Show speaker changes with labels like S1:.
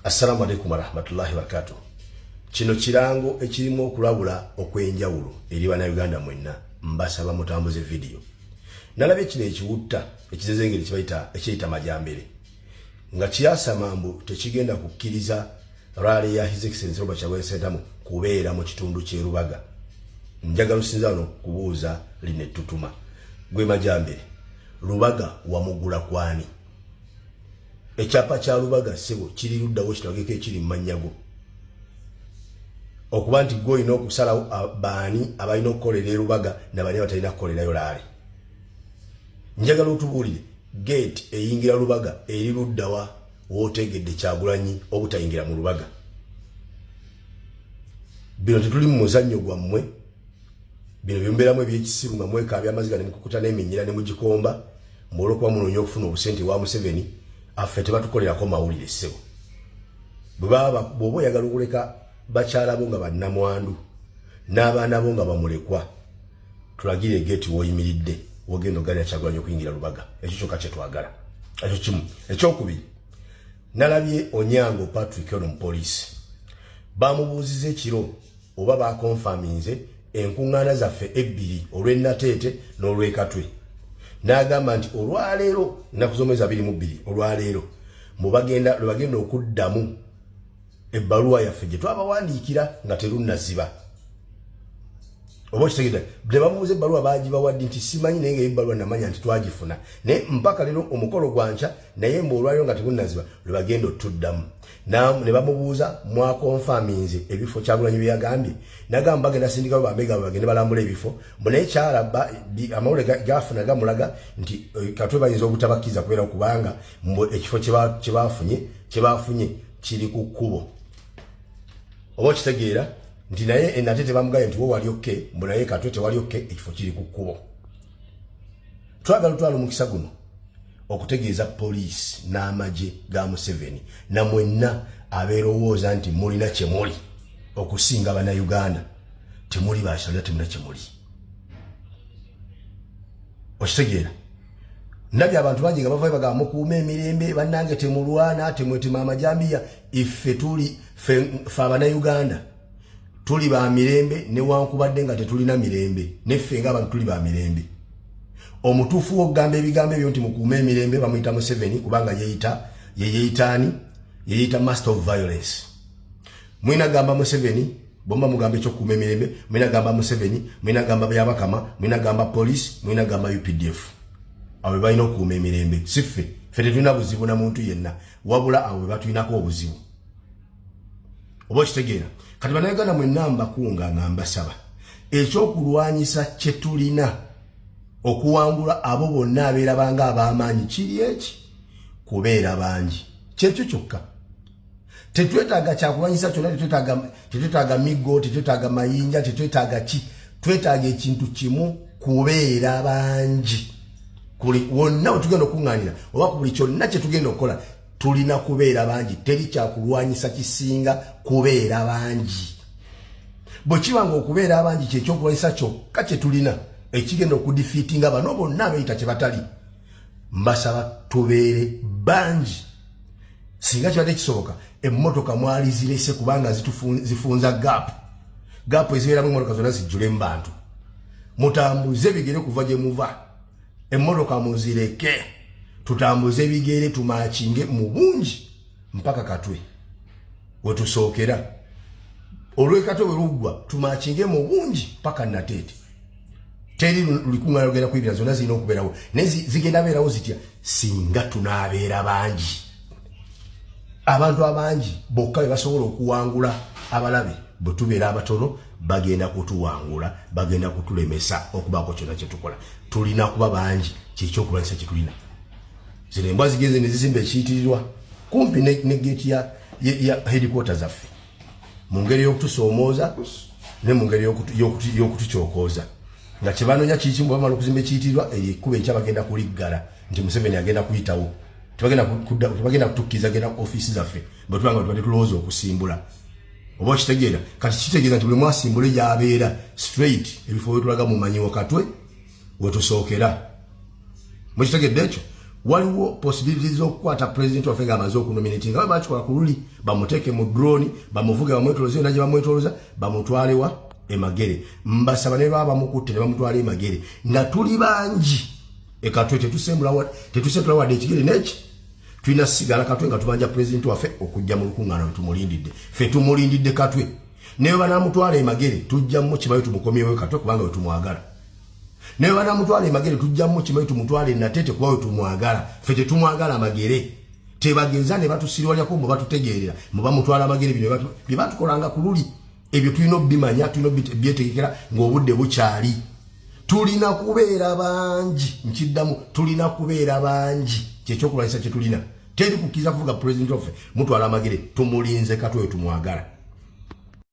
S1: Assalamu alaikum warahmatullahi wabarakatuh. Kino kirango ekirimu okulabula okwenjawulo eri bannayuganda mwenna mbasaba mutambuze video. Nalabye kino ekiwutta ekizezengere ekiyita majambere. Nga kiyasa mambu tekigenda kukkiriza rally ya His Excellency Robert Kyagulanyi Ssentamu kubeera mu kitundu kye Lubaga. Njagala osinza wano kubuuza line tutuma. Gwe majambere. Lubaga wamugula kwani? Echapa cha Lubaga sebo kiri luddawo kitwageke kiri mmanyago. Okuba nti go ino okusala baani abalina okukolera Lubaga n'abali batalina kukolerayo laale. Njagala otubuulire gate eyingira Lubaga eri luddawa wootegedde Kyagulanyi obutayingira mu Lubaga. Bino tetuli mu muzannyo gwammwe. Bino byombeeramu ebyekisiru nga mwekaabya amaziga ne mukukuta n'eminyira ne mugikomba mwolwokuba munoonya okufuna obusente bwa Museveni. Affe tebatukolerako mawulire ssebo. Bw'oba oyagala okuleka bakyala bo nga bannamwandu n'abaana bo nga bamulekwa, tulagire gate w'oyimiridde wogenda oganira Kyagulanyi okuyingira Lubaga. Ekyo kyokka kye twagala. Ekyo kimu. Ekyokubiri, nalabye Onyango Patrick ono mupoliisi. Bamubuuziza ekiro oba bakonfaminze enkuŋŋaana zaffe ebbiri olw'ennateete n'olw'ekatwe. N'agamba nti olwaleero nakuzomeza 22 olwaleero lwe bagenda okuddamu ebbaluwa yaffe gye twabawandiikira nga terunnaziba. Oba okitegedde bwe bamubuuza ebbaluwa baagibawadde nti simanyi naye nga ebbaluwa namanya nti twagifuna naye mpaka leero omukolo gwanca naye olwaleero nga terunnaziba lwe bagenda otuddamu. Ne bamubuuza mwakonfaminze ebifo Kyagulanyi bye yagambye. N'agamba bagenda sindikawo bambega bagende balambula ebifo. Naye kyalaba amawulire gafuna gamulaga nti Katwe bayinza obutabakkiriza kubeera kubanga ekifo kye bafunye kiri ku kkubo. Oba okitegeera nti naye ennateete bamugambye nti wo wali okke, naye Katwe tewali okke, ekifo kiri ku kkubo. Twagala otwala omukisa guno okutegeeza poliisi n'amagye ga Museveni na mwenna abeerowooza nti mulina kye muli okusinga bannayuganda. Temuli bakyalira, temuna kye muli. Okitegeera nabye abantu bangi nga bavayo bagamba mukuuma emirembe bannange temulwana temwetema amajambiya. Iffe abannayuganda tuli ba mirembe newankubadde nga tetulina mirembe, neffe ng'abantu tuli ba mirembe. Omutuufu w'okugamba ebigambo ebyo nti mukuuma emirembe bamuyita Museveni kubanga yeyita master of violence. Mwina gamba Museveni bomba mugamba ekyokukuuma emirembe, mwina gamba Museveni, mwina gamba byabakama, mwina gamba police, mwina gamba UPDF. Awe balina okukuuma emirembe. Siffe ffe tetulina buzibu na muntu yenna wabula awe batulinako obuzibu. Oba okitegeera kati bannayuganda mwenna mbakunga nga mbasaba ekyokulwanyisa kye tulina okuwangula abo bonna abeera banga ab'amaanyi kiri eki kubeera bangi. Kyekyo kyokka. Tetwetaaga kyakulwanyisa kyonna, tetwetaaga miggo, tetwetaaga mayinja, tetwetaaga ki. Twetaaga ekintu kimu, kubeera bangi. Wonna we tugenda okuŋŋaanira oba ku buli kyonna kye tugenda okukola tulina kubeera bangi. Teri kyakulwanyisa kisinga kubeera bangi. Bwe kibanga okubeera bangi kyekyokulwanyisa kyokka kye tulina ekigenda okudifeatinga bano bonna abeeyita kye batali. Mbasaba tubeere bangi. Singa kibadde kisoboka emmotoka mwali zirese kubanga zifunza gaapu ezibeeramu emmotoka zonna zijjule mu bantu. Mutambuze bigere kuva gye muva, emmotoka muzireke tutambuze bigere tumaakinge mu bungi mpaka Katwe we tusookera. Olw'ekatwe bwe luggwa tumaakinge mu bungi mpaka Nateete. Teri lukunga lugenda kwibira zonna zirina okubeerawo naye zigenda beerawo zitya singa tunaabeera bangi. Abantu abangi bokka be basobola okuwangula abalabe. Bwe tubeera abatono bagenda kutuwangula, bagenda kutulemesa okubaako kyonna kye tukola. Tulina kuba bangi, kyekyokulwanyisa kye tulina. Zino embwa zigenze ne zizimba ekiyitirirwa kumpi ne gate ya headquarters zaffe mu ngeri y'okutusoomooza ne mu ngeri y'okutukyokooza. Nga kyebanoonya kikimu bamala okuzimba ekiyitirirwa ekkuba enkya bagenda kuliggala nti Museveni agenda kuyitawo. Tebagenda kutukkiriza agenda ofiisi zaffe bwe tubanga tubadde tulowooza okusimbula. Oba okitegeera kati kitegeeza nti buli mwasimbula yabeera straight ebifo bye tulaga mumanyiwo Katwe we tusookera. Mukitegedde ekyo waliwo possibilities okukwata president of Uganda amaze okunominating nga bakikola ku luli bamuteke mu drone bamuvuge bamwetoloze naje bamwetoloza bamutwalewa emagere mbasaba ne baba mukutte ne bamutwale emagere nga tuli banji ekatwe tetusembula wadde ekigere neki tulina sigala katwe nga tubanja president waffe okujja mu lukungana wetumulindidde ffe tumulindidde katwe naye banamutwala emagere tujja mu kibayo tumukomyewo katwe kubanga wetumwagala naye banamutwala emagere tujja mu kibayo tumutwale natete kuba wetumwagala ffe tetumwagala amagere tebagenza ne batusirwalyako mu batutegeerera mu bamutwala amagere bino bye batukolanga ku luli ebyo tulina obimanya tulina byetegekera ng'obudde bukyali tulina kubeera bangi nkiddamu tulina kubeera bangi kyekyokulwanyisa kye tulina teri kukkiriza kuvuga president of mutwala amagere tumulinze katwe tumwagala